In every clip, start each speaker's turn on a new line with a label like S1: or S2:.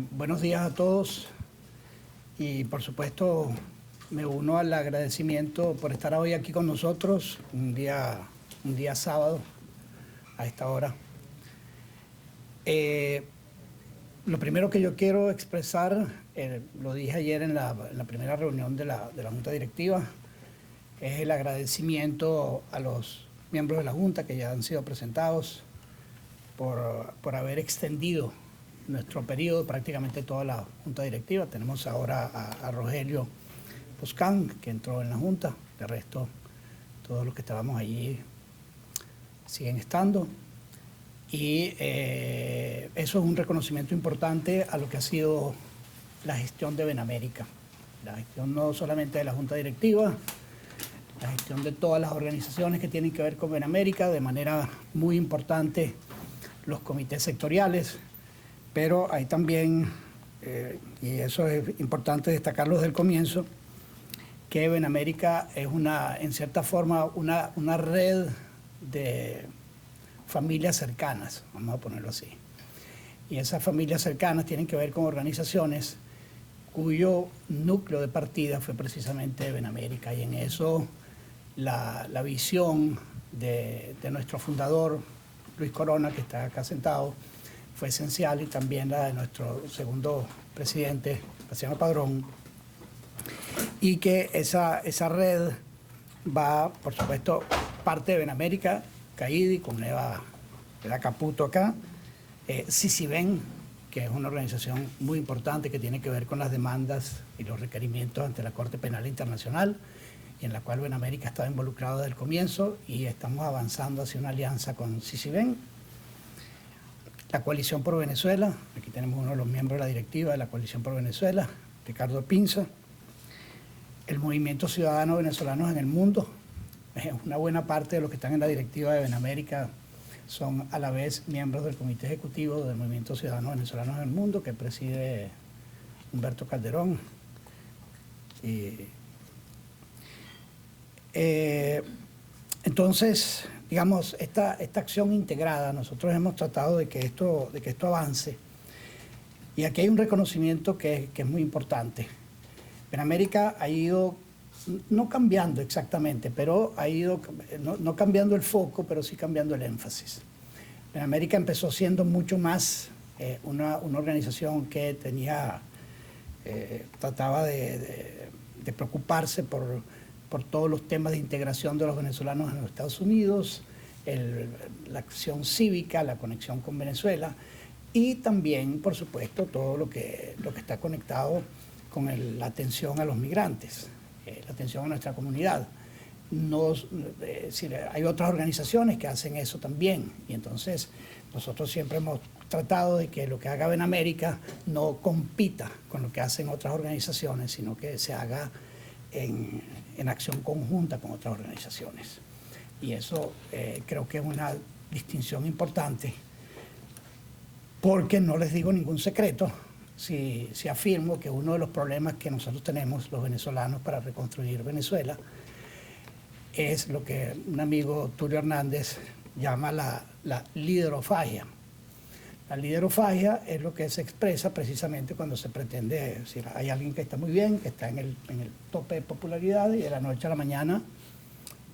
S1: Buenos días a todos y por supuesto me uno al agradecimiento por estar hoy aquí con nosotros, un día sábado a esta hora. Lo primero que yo quiero expresar, lo dije ayer en la primera reunión de la Junta Directiva, es el agradecimiento a los miembros de la Junta que ya han sido presentados por haber extendido nuestro periodo, prácticamente toda la Junta Directiva. Tenemos ahora a Rogelio Poscán, que entró en la Junta. De resto, todos los que estábamos allí siguen estando. Y eso es un reconocimiento importante a lo que ha sido la gestión de Benamérica. La gestión no solamente de la Junta Directiva, la gestión de todas las organizaciones que tienen que ver con Benamérica, de manera muy importante los comités sectoriales, pero hay también, y eso es importante destacarlo desde el comienzo, que Benamérica es en cierta forma una red de familias cercanas, vamos a ponerlo así. Y esas familias cercanas tienen que ver con organizaciones cuyo núcleo de partida fue precisamente Benamérica, y en eso la visión de nuestro fundador, Luis Corona, que está acá sentado, fue esencial, y también la de nuestro segundo presidente, Graciano Padrón, y que esa red va, por supuesto, parte de Benamérica, CAIDI, con Eva Caputo acá, CICIBEN, que es una organización muy importante que tiene que ver con las demandas y los requerimientos ante la Corte Penal Internacional, y en la cual Benamérica estaba involucrado desde el comienzo, y estamos avanzando hacia una alianza con CICIBEN. La Coalición por Venezuela, aquí tenemos uno de los miembros de la directiva de la Coalición por Venezuela, Ricardo Pinza. El Movimiento Ciudadano Venezolanos en el Mundo, una buena parte de los que están en la directiva de Benamérica son a la vez miembros del Comité Ejecutivo del Movimiento Ciudadano Venezolanos en el Mundo, que preside Humberto Calderón. Entonces, digamos, esta acción integrada, nosotros hemos tratado de que esto avance, y aquí hay un reconocimiento que es muy importante. Benamérica ha ido, no cambiando exactamente, pero ha ido, no cambiando el foco, pero sí cambiando el énfasis. Benamérica empezó siendo mucho más una organización que trataba de preocuparse por todos los temas de integración de los venezolanos en los Estados Unidos, la acción cívica, la conexión con Venezuela, y también, por supuesto, todo lo que está conectado con la atención a los migrantes, la atención a nuestra comunidad. Hay otras organizaciones que hacen eso también, y entonces nosotros siempre hemos tratado de que lo que haga Benamérica no compita con lo que hacen otras organizaciones, sino que se haga en acción conjunta con otras organizaciones. Y eso creo que es una distinción importante, porque no les digo ningún secreto si afirmo que uno de los problemas que nosotros tenemos los venezolanos para reconstruir Venezuela es lo que un amigo, Tulio Hernández, llama la liderofagia. La liderofagia es lo que se expresa precisamente cuando se pretende decir, hay alguien que está muy bien, que está en el tope de popularidad, y de la noche a la mañana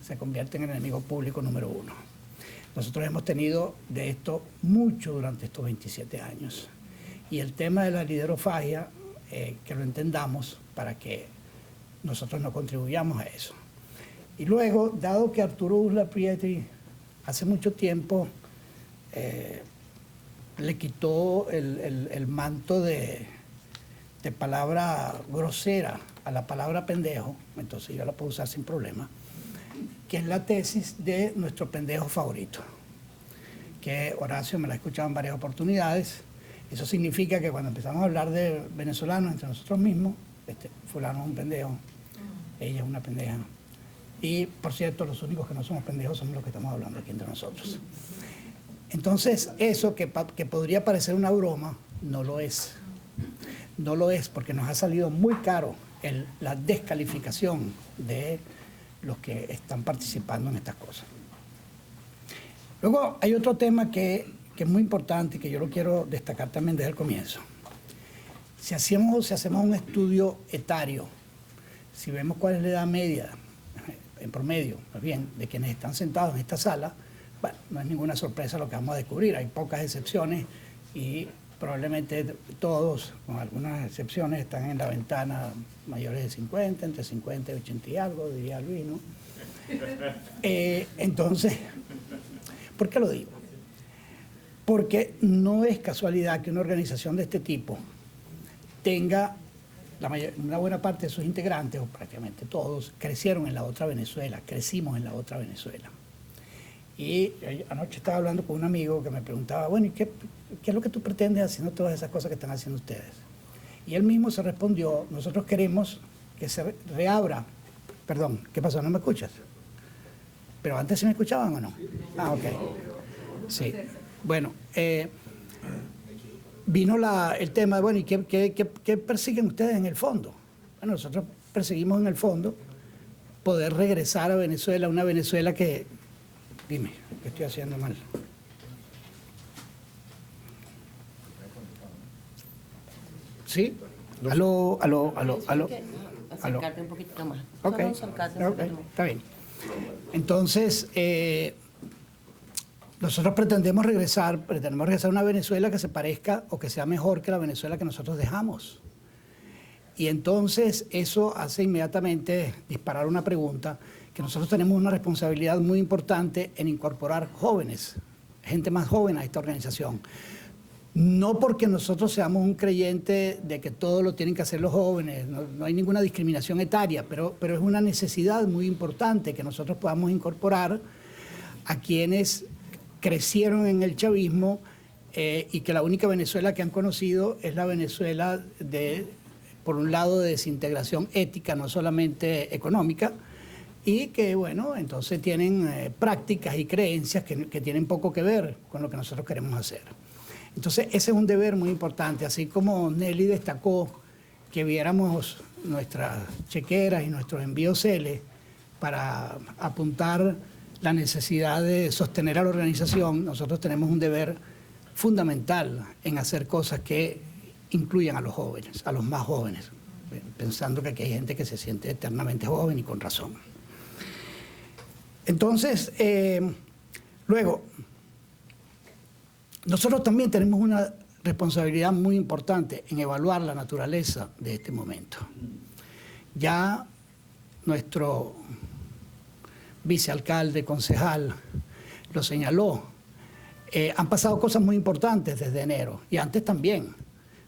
S1: se convierte en el enemigo público número uno. Nosotros hemos tenido de esto mucho durante estos 27 años. Y el tema de la liderofagia, que lo entendamos para que nosotros no contribuyamos a eso. Y luego, dado que Arturo Uslar Prieti hace mucho tiempo le quitó el manto de palabra grosera a la palabra pendejo, entonces yo la puedo usar sin problema, que es la tesis de nuestro pendejo favorito, que Horacio me la ha escuchado en varias oportunidades. Eso significa que cuando empezamos a hablar de venezolanos entre nosotros mismos, fulano es un pendejo, ella es una pendeja. Y, por cierto, los únicos que no somos pendejos somos los que estamos hablando aquí entre nosotros. Entonces, eso que podría parecer una broma, no lo es. No lo es, porque nos ha salido muy caro la descalificación de los que están participando en estas cosas. Luego, hay otro tema que es muy importante, que yo lo quiero destacar también desde el comienzo. Si hacemos un estudio etario, si vemos cuál es la edad media, en promedio, más bien, de quienes están sentados en esta sala, bueno, no es ninguna sorpresa lo que vamos a descubrir. Hay pocas excepciones y probablemente todos, con algunas excepciones, están en la ventana mayores de 50, entre 50 y 80 y algo, diría Luis, ¿no? Entonces, ¿por qué lo digo? Porque no es casualidad que una organización de este tipo tenga una buena parte de sus integrantes, o prácticamente todos, crecieron en la otra Venezuela, crecimos en la otra Venezuela. Y anoche estaba hablando con un amigo que me preguntaba, bueno, ¿y qué es lo que tú pretendes haciendo todas esas cosas que están haciendo ustedes? Y él mismo se respondió, nosotros queremos que se reabra. Perdón, ¿qué pasó? ¿No me escuchas? ¿Pero antes sí me escuchaban o no? Ah, ok. Sí. Bueno, vino el tema de, bueno, ¿y qué persiguen ustedes en el fondo? Bueno, nosotros perseguimos en el fondo poder regresar a Venezuela, una Venezuela que... Dime, ¿qué estoy haciendo mal? ¿Sí? Aló.
S2: Acercarte un poquito más.
S1: Ok, está bien. Entonces, nosotros pretendemos regresar a una Venezuela que se parezca o que sea mejor que la Venezuela que nosotros dejamos. Y entonces eso hace inmediatamente disparar una pregunta, que nosotros tenemos una responsabilidad muy importante en incorporar jóvenes, gente más joven a esta organización. No porque nosotros seamos un creyente de que todo lo tienen que hacer los jóvenes, no hay ninguna discriminación etaria, pero es una necesidad muy importante que nosotros podamos incorporar a quienes crecieron en el chavismo y que la única Venezuela que han conocido es la Venezuela por un lado, de desintegración ética, no solamente económica, y que, bueno, entonces tienen prácticas y creencias que tienen poco que ver con lo que nosotros queremos hacer. Entonces, ese es un deber muy importante, así como Nelly destacó que viéramos nuestras chequeras y nuestros envíos CELE para apuntar la necesidad de sostener a la organización. Nosotros tenemos un deber fundamental en hacer cosas que incluyan a los jóvenes, a los más jóvenes, pensando que aquí hay gente que se siente eternamente joven y con razón. Entonces, luego, nosotros también tenemos una responsabilidad muy importante en evaluar la naturaleza de este momento. Ya nuestro vicealcalde, concejal, lo señaló. Han pasado cosas muy importantes desde enero, y antes también,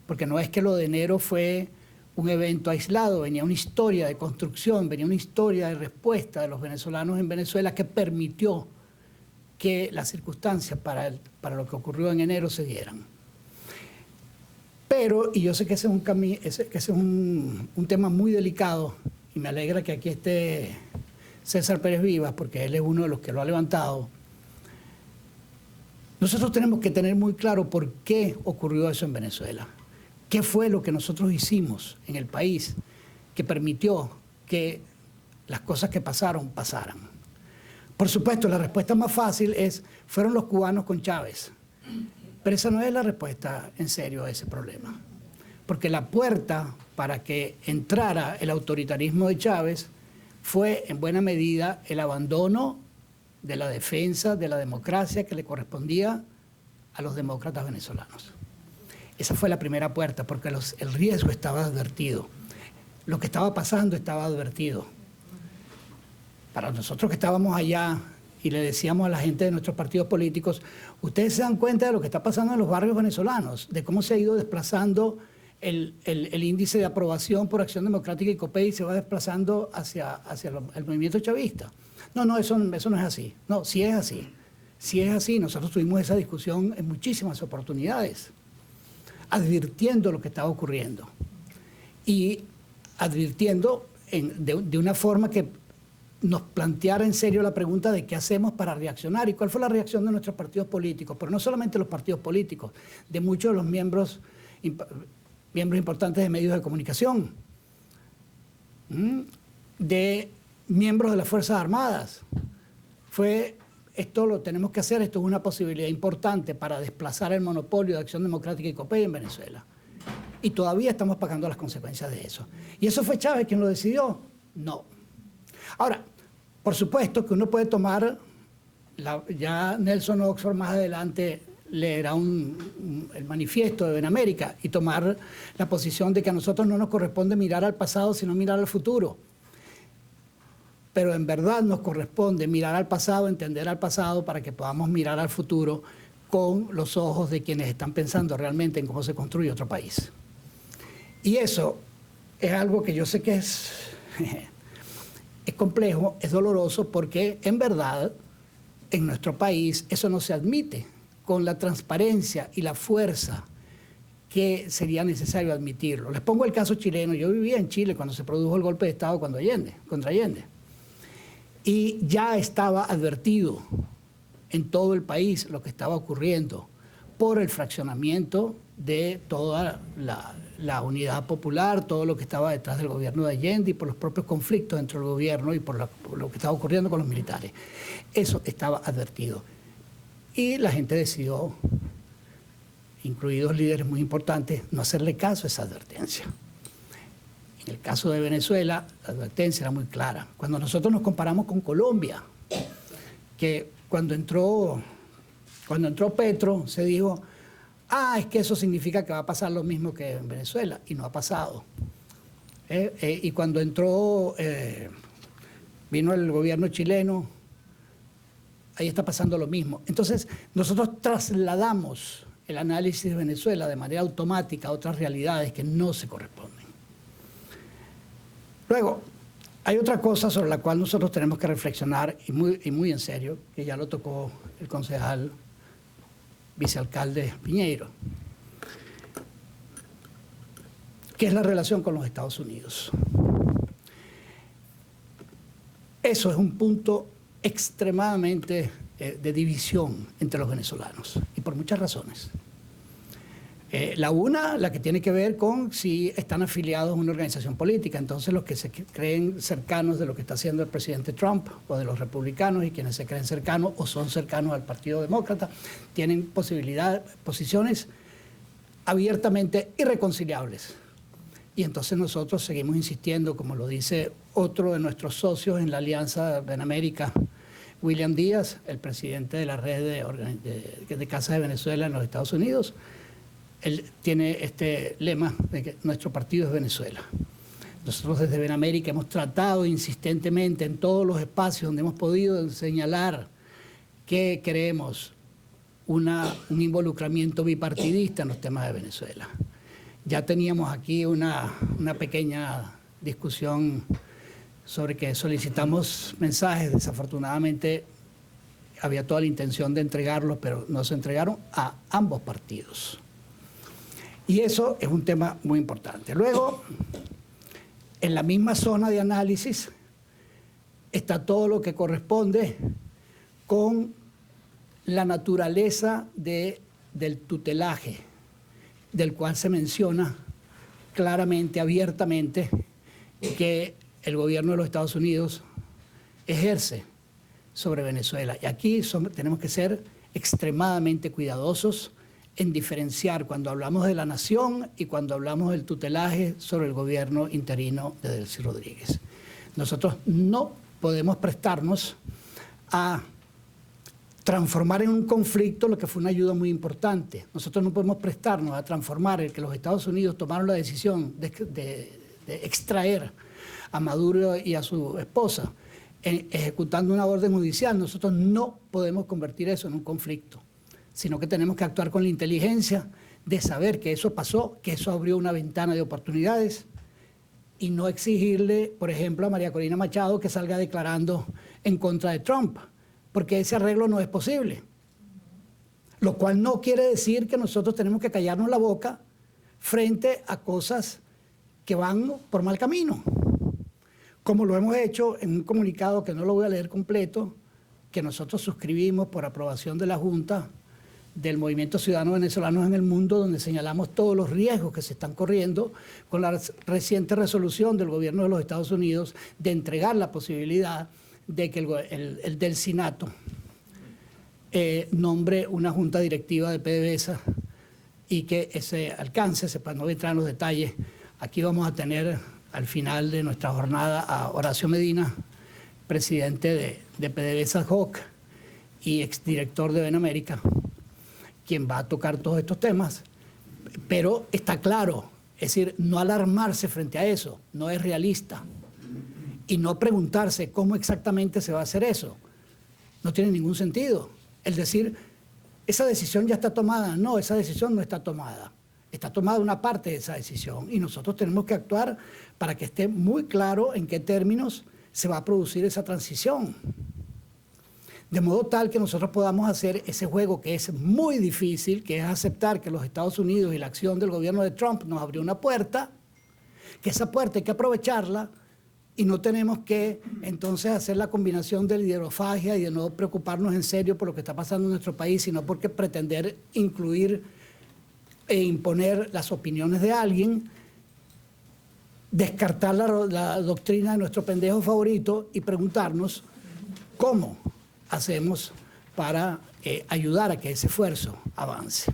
S1: porque no es que lo de enero fue un evento aislado, venía una historia de construcción, venía una historia de respuesta de los venezolanos en Venezuela que permitió que las circunstancias para lo que ocurrió en enero se dieran. Pero, y yo sé que ese es un tema muy delicado, y me alegra que aquí esté César Pérez Vivas, porque él es uno de los que lo ha levantado. Nosotros tenemos que tener muy claro por qué ocurrió eso en Venezuela. ¿Qué fue lo que nosotros hicimos en el país que permitió que las cosas que pasaran? Por supuesto, la respuesta más fácil fueron los cubanos con Chávez. Pero esa no es la respuesta en serio a ese problema. Porque la puerta para que entrara el autoritarismo de Chávez fue en buena medida el abandono de la defensa de la democracia que le correspondía a los demócratas venezolanos. Esa fue la primera puerta, porque el riesgo estaba advertido. Lo que estaba pasando estaba advertido. Para nosotros que estábamos allá y le decíamos a la gente de nuestros partidos políticos, ustedes se dan cuenta de lo que está pasando en los barrios venezolanos, de cómo se ha ido desplazando el índice de aprobación por Acción Democrática y COPEI y se va desplazando hacia el movimiento chavista. No, eso no es así. No, sí es así. Sí es así. Nosotros tuvimos esa discusión en muchísimas oportunidades, advirtiendo lo que estaba ocurriendo y advirtiendo de una forma que nos planteara en serio la pregunta de qué hacemos para reaccionar y cuál fue la reacción de nuestros partidos políticos, pero no solamente los partidos políticos, de muchos de los miembros importantes de medios de comunicación, de miembros de las Fuerzas Armadas. Esto lo tenemos que hacer, esto es una posibilidad importante para desplazar el monopolio de Acción Democrática y COPEI en Venezuela. y todavía estamos pagando las consecuencias de eso. ¿Y eso fue Chávez quien lo decidió? No. Ahora, por supuesto que uno puede tomar, ya Nelson Oxford más adelante leerá el manifiesto de Benamérica y tomar la posición de que a nosotros no nos corresponde mirar al pasado, sino mirar al futuro. Pero en verdad nos corresponde mirar al pasado, entender al pasado para que podamos mirar al futuro con los ojos de quienes están pensando realmente en cómo se construye otro país. Y eso es algo que yo sé que es complejo, es doloroso, porque en verdad en nuestro país eso no se admite con la transparencia y la fuerza que sería necesario admitirlo. Les pongo el caso chileno. Yo vivía en Chile cuando se produjo el golpe de Estado contra Allende. Y ya estaba advertido en todo el país lo que estaba ocurriendo por el fraccionamiento de toda la unidad popular, todo lo que estaba detrás del gobierno de Allende y por los propios conflictos dentro del gobierno y por lo que estaba ocurriendo con los militares. Eso estaba advertido. Y la gente decidió, incluidos líderes muy importantes, no hacerle caso a esa advertencia. En el caso de Venezuela, la advertencia era muy clara. Cuando nosotros nos comparamos con Colombia, que cuando entró Petro, se dijo, es que eso significa que va a pasar lo mismo que en Venezuela, y no ha pasado. Y cuando vino el gobierno chileno, ahí está pasando lo mismo. Entonces, nosotros trasladamos el análisis de Venezuela de manera automática a otras realidades que no se corresponden. Luego, hay otra cosa sobre la cual nosotros tenemos que reflexionar, y muy en serio, que ya lo tocó el concejal vicealcalde Piñeiro, que es la relación con los Estados Unidos. Eso es un punto extremadamente de división entre los venezolanos, y por muchas razones. La que tiene que ver con si están afiliados a una organización política. Entonces, los que se creen cercanos de lo que está haciendo el presidente Trump o de los republicanos, y quienes se creen cercanos o son cercanos al Partido Demócrata, tienen posiciones abiertamente irreconciliables. Y entonces nosotros seguimos insistiendo, como lo dice otro de nuestros socios en la Alianza Benamérica, William Díaz, el presidente de la red de Casas de Venezuela en los Estados Unidos. Él tiene este lema de que nuestro partido es Venezuela. Nosotros desde Benamérica hemos tratado insistentemente en todos los espacios donde hemos podido señalar que queremos un involucramiento bipartidista en los temas de Venezuela. Ya teníamos aquí una pequeña discusión sobre que solicitamos mensajes. Desafortunadamente había toda la intención de entregarlos, pero no se entregaron a ambos partidos. Y eso es un tema muy importante. Luego, en la misma zona de análisis está todo lo que corresponde con la naturaleza del tutelaje, del cual se menciona claramente, abiertamente, que el gobierno de los Estados Unidos ejerce sobre Venezuela. Y aquí tenemos que ser extremadamente cuidadosos en diferenciar cuando hablamos de la nación y cuando hablamos del tutelaje sobre el gobierno interino de Delcy Rodríguez. Nosotros no podemos prestarnos a transformar en un conflicto lo que fue una ayuda muy importante. Nosotros no podemos prestarnos a transformar el que los Estados Unidos tomaron la decisión de extraer a Maduro y a su esposa ejecutando una orden judicial. Nosotros no podemos convertir eso en un conflicto, sino que tenemos que actuar con la inteligencia de saber que eso pasó, que eso abrió una ventana de oportunidades, y no exigirle, por ejemplo, a María Corina Machado que salga declarando en contra de Trump, porque ese arreglo no es posible. Lo cual no quiere decir que nosotros tenemos que callarnos la boca frente a cosas que van por mal camino, como lo hemos hecho en un comunicado que no lo voy a leer completo, que nosotros suscribimos por aprobación de la Junta del Movimiento Ciudadano Venezolanos en el Mundo, donde señalamos todos los riesgos que se están corriendo con la reciente resolución del gobierno de los Estados Unidos de entregar la posibilidad de que el Delcinato nombre una junta directiva de PDVSA y que ese alcance, para no entrar en los detalles, aquí vamos a tener al final de nuestra jornada a Horacio Medina, presidente de PDVSA Hoc y exdirector de Benamérica, quien va a tocar todos estos temas, pero está claro, es decir, no alarmarse frente a eso, no es realista, y no preguntarse cómo exactamente se va a hacer eso, no tiene ningún sentido. El decir, esa decisión ya está tomada, no, esa decisión no está tomada. Está tomada una parte de esa decisión y nosotros tenemos que actuar para que esté muy claro en qué términos se va a producir esa transición. De modo tal que nosotros podamos hacer ese juego que es muy difícil, que es aceptar que los Estados Unidos y la acción del gobierno de Trump nos abrió una puerta, que esa puerta hay que aprovecharla y no tenemos que entonces hacer la combinación de liderofagia y de no preocuparnos en serio por lo que está pasando en nuestro país, sino porque pretender incluir e imponer las opiniones de alguien, descartar la doctrina de nuestro pendejo favorito y preguntarnos cómo hacemos para ayudar a que ese esfuerzo avance.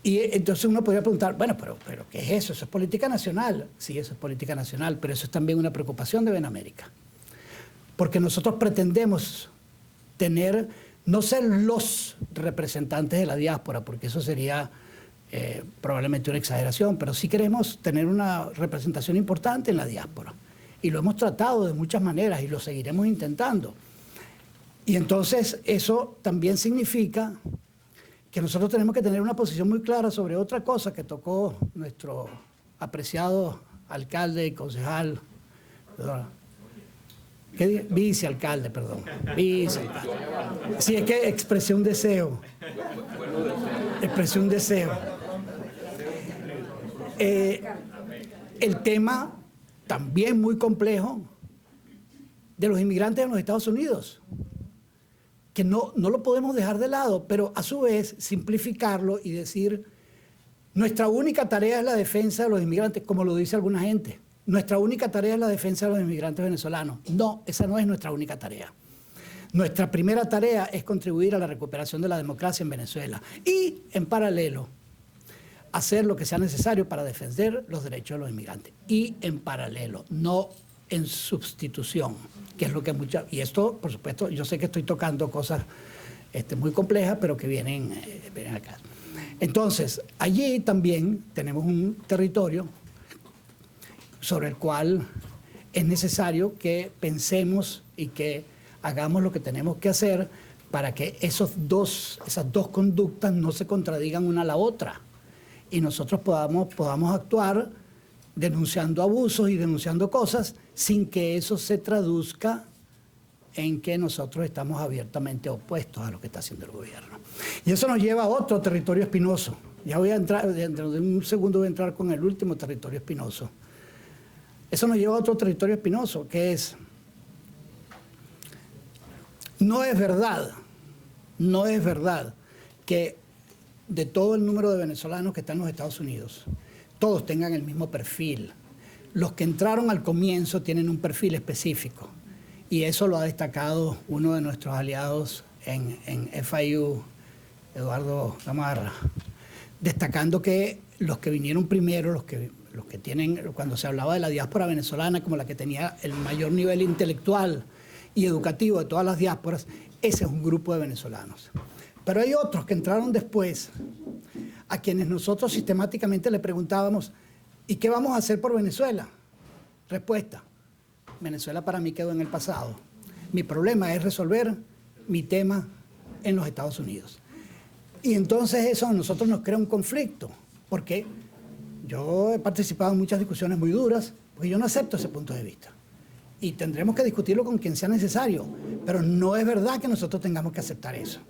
S1: Y entonces uno podría preguntar, bueno, pero ¿qué es eso? ¿Eso es política nacional? Sí, eso es política nacional, pero eso es también una preocupación de Benamérica. Porque nosotros pretendemos no ser los representantes de la diáspora, porque eso sería probablemente una exageración, pero sí queremos tener una representación importante en la diáspora. Y lo hemos tratado de muchas maneras y lo seguiremos intentando. Y entonces eso también significa que nosotros tenemos que tener una posición muy clara sobre otra cosa que tocó nuestro apreciado alcalde y concejal, vicealcalde, perdón. Vicealcalde. Sí, es que expresé un deseo. Expresé un deseo. El tema también muy complejo de los inmigrantes en los Estados Unidos, que no lo podemos dejar de lado, pero a su vez simplificarlo y decir, nuestra única tarea es la defensa de los inmigrantes, como lo dice alguna gente. Nuestra única tarea es la defensa de los inmigrantes venezolanos. No, esa no es nuestra única tarea. Nuestra primera tarea es contribuir a la recuperación de la democracia en Venezuela y, en paralelo, hacer lo que sea necesario para defender los derechos de los inmigrantes. Y en paralelo, no en sustitución, que es lo que muchas... Y esto, por supuesto, yo sé que estoy tocando cosas muy complejas, pero que vienen acá. Entonces, allí también tenemos un territorio sobre el cual es necesario que pensemos y que hagamos lo que tenemos que hacer para que esas dos conductas no se contradigan una a la otra y nosotros podamos actuar denunciando abusos y denunciando cosas sin que eso se traduzca en que nosotros estamos abiertamente opuestos a lo que está haciendo el gobierno. Y eso nos lleva a otro territorio espinoso. Ya voy a entrar, dentro de un segundo voy a entrar con el último territorio espinoso. Eso nos lleva a otro territorio espinoso, que es, no es verdad que de todo el número de venezolanos que están en los Estados Unidos, todos tengan el mismo perfil. Los que entraron al comienzo tienen un perfil específico y eso lo ha destacado uno de nuestros aliados en FIU, Eduardo Gamarra, destacando que los que vinieron primero, los que tienen, cuando se hablaba de la diáspora venezolana como la que tenía el mayor nivel intelectual y educativo de todas las diásporas, ese es un grupo de venezolanos. Pero hay otros que entraron después, a quienes nosotros sistemáticamente le preguntábamos, ¿y qué vamos a hacer por Venezuela? Respuesta, Venezuela para mí quedó en el pasado. Mi problema es resolver mi tema en los Estados Unidos. Y entonces eso a nosotros nos crea un conflicto, porque yo he participado en muchas discusiones muy duras, porque yo no acepto ese punto de vista. Y tendremos que discutirlo con quien sea necesario, pero no es verdad que nosotros tengamos que aceptar eso.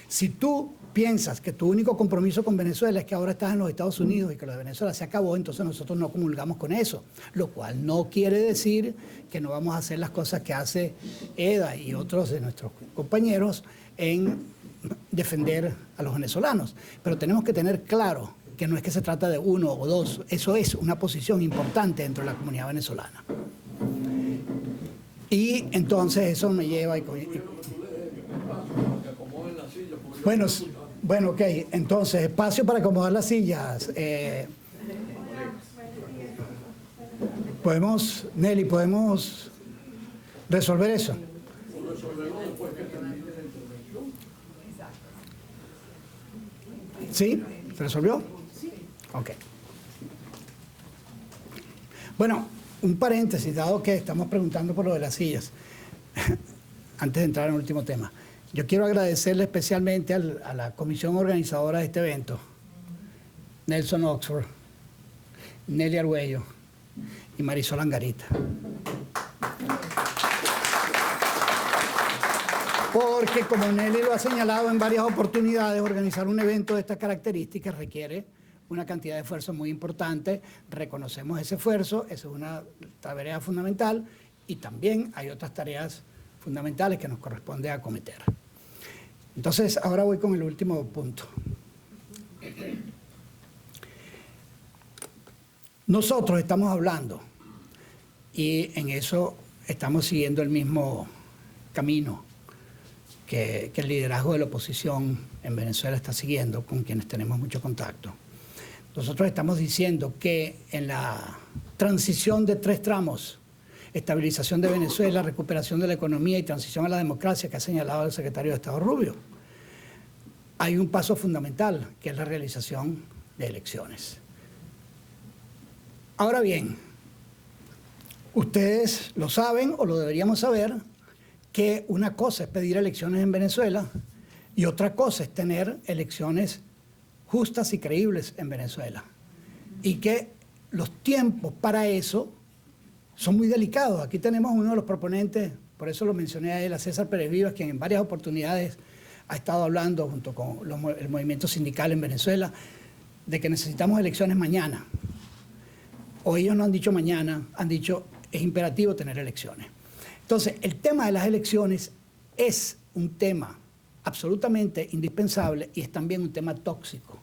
S1: Si tú piensas que tu único compromiso con Venezuela es que ahora estás en los Estados Unidos y que lo de Venezuela se acabó, entonces nosotros no comulgamos con eso, lo cual no quiere decir que no vamos a hacer las cosas que hace EDA y otros de nuestros compañeros en defender a los venezolanos. Pero tenemos que tener claro que no es que se trata de uno o dos, eso es una posición importante dentro de la comunidad venezolana. Y entonces eso me lleva... Bueno, Bueno, ok, entonces, espacio para acomodar las sillas. Nelly, ¿podemos resolver eso? ¿Sí? ¿Se resolvió? Sí. Ok. Bueno, un paréntesis, dado que estamos preguntando por lo de las sillas, antes de entrar en el último tema. Yo quiero agradecerle especialmente a la comisión organizadora de este evento, Nelson Oxford, Nelly Arguello y Marisol Angarita. Porque, como Nelly lo ha señalado en varias oportunidades, organizar un evento de estas características requiere una cantidad de esfuerzo muy importante. Reconocemos ese esfuerzo, esa es una tarea fundamental, y también hay otras tareas fundamentales que nos corresponde acometer. Entonces, ahora voy con el último punto. Nosotros estamos hablando, y en eso estamos siguiendo el mismo camino que el liderazgo de la oposición en Venezuela está siguiendo, con quienes tenemos mucho contacto. Nosotros estamos diciendo que en la transición de 3 tramos, estabilización de Venezuela, recuperación de la economía y transición a la democracia, que ha señalado el secretario de Estado Rubio, hay un paso fundamental, que es la realización de elecciones. Ahora bien, ustedes lo saben o lo deberíamos saber, que una cosa es pedir elecciones en Venezuela y otra cosa es tener elecciones justas y creíbles en Venezuela. Y que los tiempos para eso son muy delicados. Aquí tenemos uno de los proponentes, por eso lo mencioné a él, a César Pérez Vivas, quien en varias oportunidades ha estado hablando junto con el movimiento sindical en Venezuela de que necesitamos elecciones mañana. O ellos no han dicho mañana, han dicho es imperativo tener elecciones. Entonces, el tema de las elecciones es un tema absolutamente indispensable y es también un tema tóxico,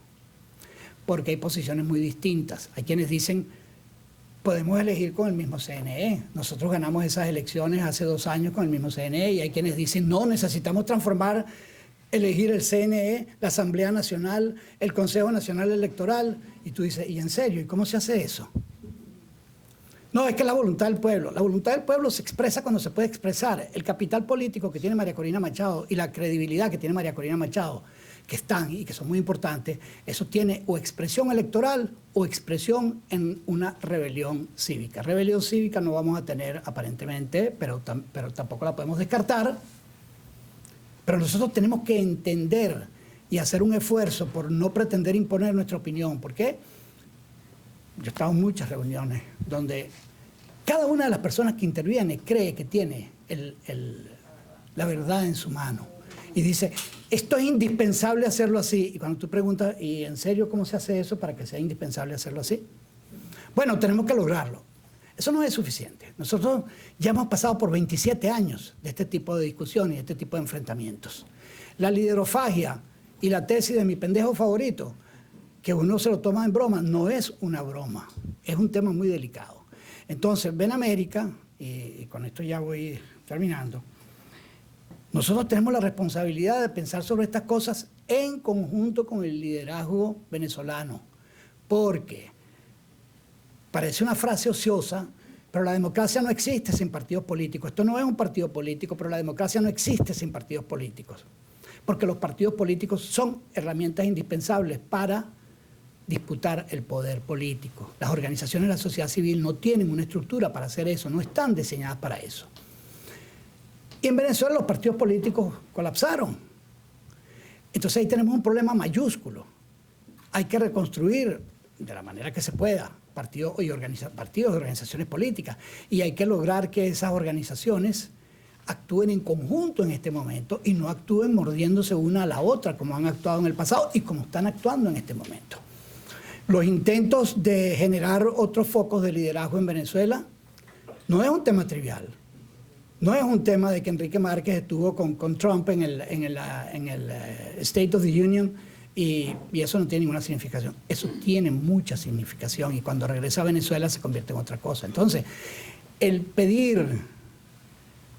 S1: porque hay posiciones muy distintas. Hay quienes dicen, podemos elegir con el mismo CNE. Nosotros ganamos esas elecciones hace 2 años con el mismo CNE, y hay quienes dicen, no, necesitamos transformar, elegir el CNE, la Asamblea Nacional, el Consejo Nacional Electoral. Y tú dices, ¿y en serio? ¿Y cómo se hace eso? No, es que la voluntad del pueblo se expresa cuando se puede expresar. El capital político que tiene María Corina Machado y la credibilidad que tiene María Corina Machado, que están y que son muy importantes, eso tiene o expresión electoral o expresión en una rebelión cívica. Rebelión cívica no vamos a tener aparentemente, pero tampoco la podemos descartar. Pero nosotros tenemos que entender y hacer un esfuerzo por no pretender imponer nuestra opinión. ¿Por qué? Yo he estado en muchas reuniones donde cada una de las personas que interviene cree que tiene la verdad en su mano y dice, esto es indispensable hacerlo así. Y cuando tú preguntas, ¿y en serio cómo se hace eso para que sea indispensable hacerlo así? Bueno, tenemos que lograrlo. Eso no es suficiente. Nosotros ya hemos pasado por 27 años de este tipo de discusiones y de este tipo de enfrentamientos. La liderofagia y la tesis de mi pendejo favorito, que uno se lo toma en broma, no es una broma, es un tema muy delicado. Entonces, ven América, y con esto ya voy terminando, nosotros tenemos la responsabilidad de pensar sobre estas cosas en conjunto con el liderazgo venezolano, porque parece una frase ociosa, pero la democracia no existe sin partidos políticos. Esto no es un partido político, pero la democracia no existe sin partidos políticos, porque los partidos políticos son herramientas indispensables para disputar el poder político. Las organizaciones de la sociedad civil no tienen una estructura para hacer eso, no están diseñadas para eso. Y en Venezuela los partidos políticos colapsaron. Entonces ahí tenemos un problema mayúsculo. Hay que reconstruir de la manera que se pueda partidos y organizaciones políticas, y hay que lograr que esas organizaciones actúen en conjunto en este momento y no actúen mordiéndose una a la otra como han actuado en el pasado y como están actuando en este momento. Los intentos de generar otros focos de liderazgo en Venezuela no es un tema trivial. No es un tema de que Enrique Márquez estuvo con Trump en el State of the Union y eso no tiene ninguna significación. Eso tiene mucha significación y cuando regresa a Venezuela se convierte en otra cosa. Entonces, el pedir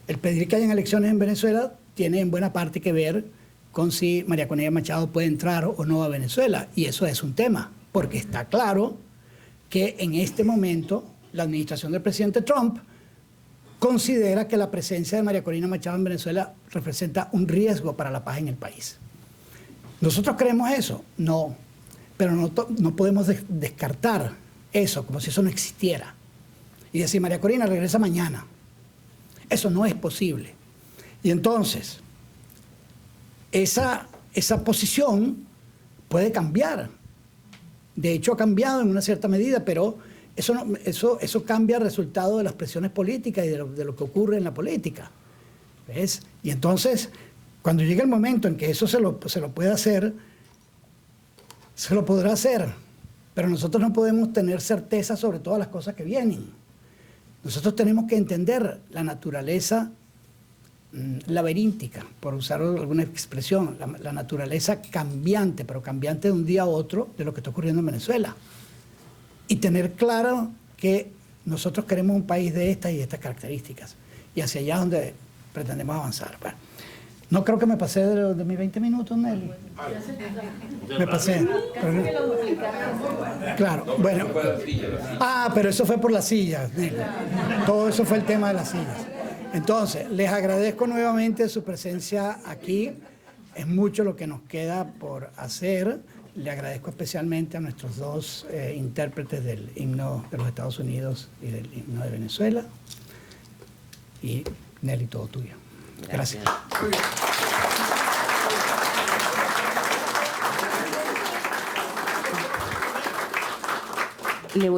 S1: que hayan elecciones en Venezuela tiene en buena parte que ver con si María Corina Machado puede entrar o no a Venezuela. Y eso es un tema, porque está claro que en este momento la administración del presidente Trump considera que la presencia de María Corina Machado en Venezuela representa un riesgo para la paz en el país. ¿Nosotros creemos eso? No, pero no podemos descartar eso como si eso no existiera y decir María Corina regresa mañana. Eso no es posible. Y entonces, esa posición puede cambiar. De hecho, ha cambiado en una cierta medida, pero eso cambia el resultado de las presiones políticas y de lo que ocurre en la política. ¿Ves? Y entonces, cuando llegue el momento en que eso se lo pueda hacer, se lo podrá hacer. Pero nosotros no podemos tener certeza sobre todas las cosas que vienen. Nosotros tenemos que entender la naturaleza laberíntica, por usar alguna expresión, la naturaleza cambiante, pero cambiante de un día a otro de lo que está ocurriendo en Venezuela. Y tener claro que nosotros queremos un país de estas y estas características. Y hacia allá es donde pretendemos avanzar. Bueno, no creo que me pasé de mis 20 minutos, Nelly. Me pasé. Claro, bueno. Pero eso fue por las sillas, Nelly. Todo eso fue el tema de las sillas. Entonces, les agradezco nuevamente su presencia aquí. Es mucho lo que nos queda por hacer. Le agradezco especialmente a nuestros dos intérpretes del himno de los Estados Unidos y del himno de Venezuela. Y Nelly, todo tuyo. Gracias.